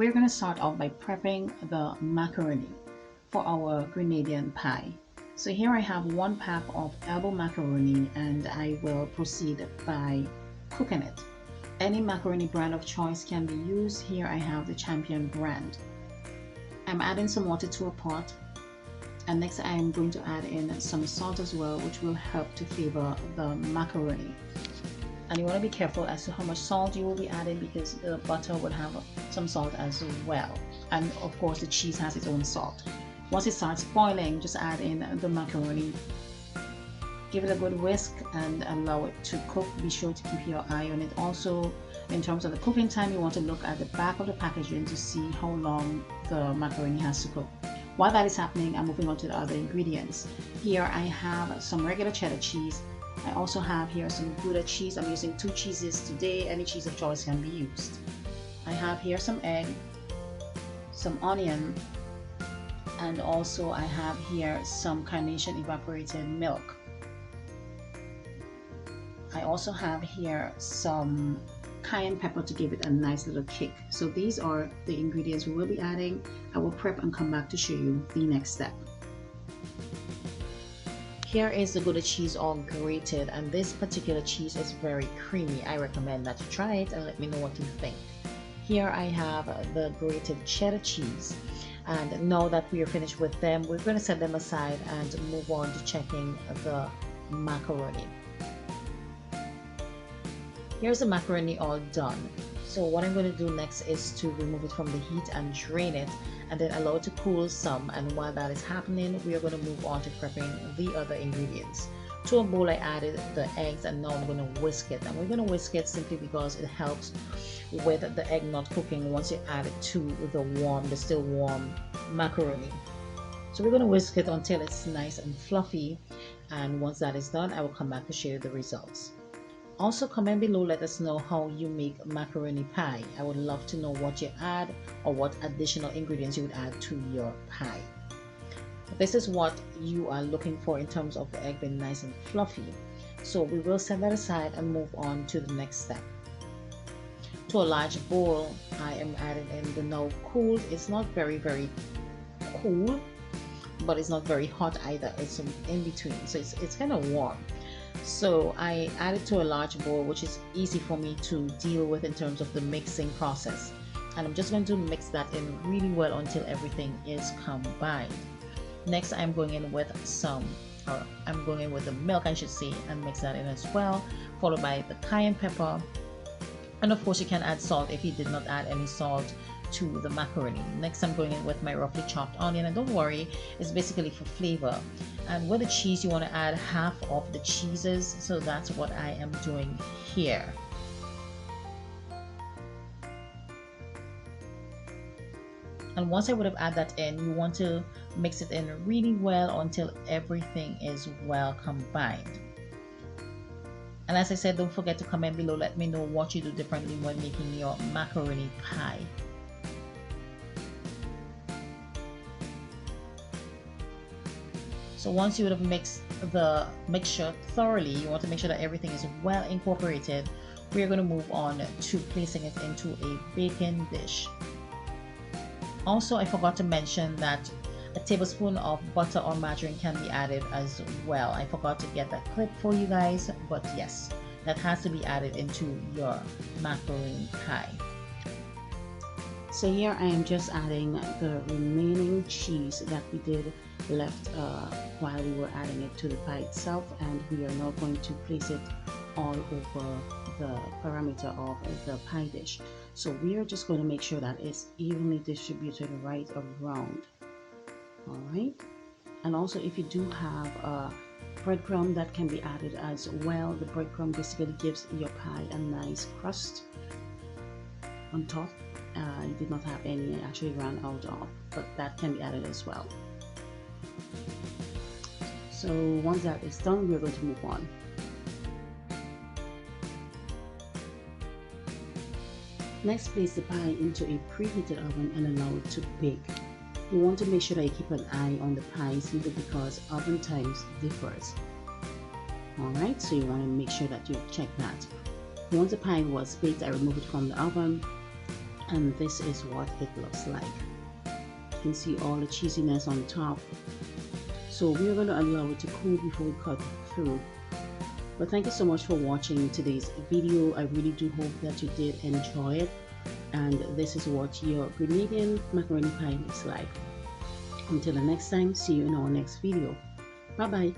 we're going to start off by prepping the macaroni for our Grenadian pie. So here I have 1 pack of elbow macaroni and I will proceed by cooking it. Any macaroni brand of choice can be used. Here I have the Champion brand. I'm adding some water to a pot, and next I'm going to add in some salt as well, which will help to flavor the macaroni. And you want to be careful as to how much salt you will be adding, because the butter will have some salt as well, and of course the cheese has its own salt. Once it starts boiling, just add in the macaroni, give it a good whisk and allow it to cook. Be sure to keep your eye on it. Also, in terms of the cooking time, you want to look at the back of the packaging to see how long the macaroni has to cook. While that is happening, I'm moving on to the other ingredients. Here I have some regular cheddar cheese. I also have here some Gouda cheese. I'm using 2 cheeses today. Any cheese of choice can be used. I have here some egg, some onion, and also I have here some Carnation evaporated milk. I also have here some cayenne pepper to give it a nice little kick. So these are the ingredients we will be adding. I will prep and come back to show you the next step. Here is the Gouda cheese all grated, and this particular cheese is very creamy. I recommend that you try it and let me know what you think. Here I have the grated cheddar cheese, and now that we are finished with them, we're going to set them aside and move on to checking the macaroni. Here's the macaroni all done. So what I'm going to do next is to remove it from the heat and drain it, and then allow it to cool some. And while that is happening, we are going to move on to prepping the other ingredients. To a bowl I added the eggs, and now I'm going to whisk it. And we're going to whisk it simply because it helps with the egg not cooking once you add it to the still warm macaroni. So we're going to whisk it until it's nice and fluffy, and once that is done, I will come back to share the results. Also, comment below, let us know how you make macaroni pie. I would love to know what you add or what additional ingredients you would add to your pie. This is what you are looking for in terms of the egg being nice and fluffy. So we will set that aside and move on to the next step. To a large bowl, I am adding in the now cooled. It's not very cool, but it's not very hot either. It's in between, so it's kind of warm. So I added to a large bowl, which is easy for me to deal with in terms of the mixing process. And I'm just going to mix that in really well until everything is combined. Next, I'm going in with the milk, I should say, and mix that in as well, followed by the cayenne pepper. And of course, you can add salt if you did not add any salt to the macaroni. Next, I'm going in with my roughly chopped onion, and don't worry, it's basically for flavor. And with the cheese, you want to add half of the cheeses, so that's what I am doing here. And once I would have added that in, you want to mix it in really well until everything is well combined. And as I said, don't forget to comment below, let me know what you do differently when making your macaroni pie. So once you would have mixed the mixture thoroughly, you want to make sure that everything is well incorporated. We are going to move on to placing it into a baking dish. Also, I forgot to mention that a tablespoon of butter or margarine can be added as well. I forgot to get that clip for you guys, but yes, that has to be added into your macaroni pie. So here I am just adding the remaining cheese that we did left while we were adding it to the pie itself, and we are now going to place it all over the perimeter of the pie dish. So we are just going to make sure that it's evenly distributed right around. All right, and also if you do have a breadcrumb, that can be added as well. The breadcrumb basically gives your pie a nice crust on top. I did not have any, I actually ran out of, but that can be added as well. So once that is done, we're going to move on. Next, place the pie into a preheated oven and allow it to bake. You want to make sure that you keep an eye on the pie simply because oven times differs. Alright, so you want to make sure that you check that. Once the pie was baked, I removed it from the oven and this is what it looks like. You can see all the cheesiness on top. So we are going to allow it to cool before we cut through. But thank you so much for watching today's video. I really do hope that you did enjoy it, and this is what your Grenadian macaroni pie looks like. Until the next time, see you in our next video. Bye bye.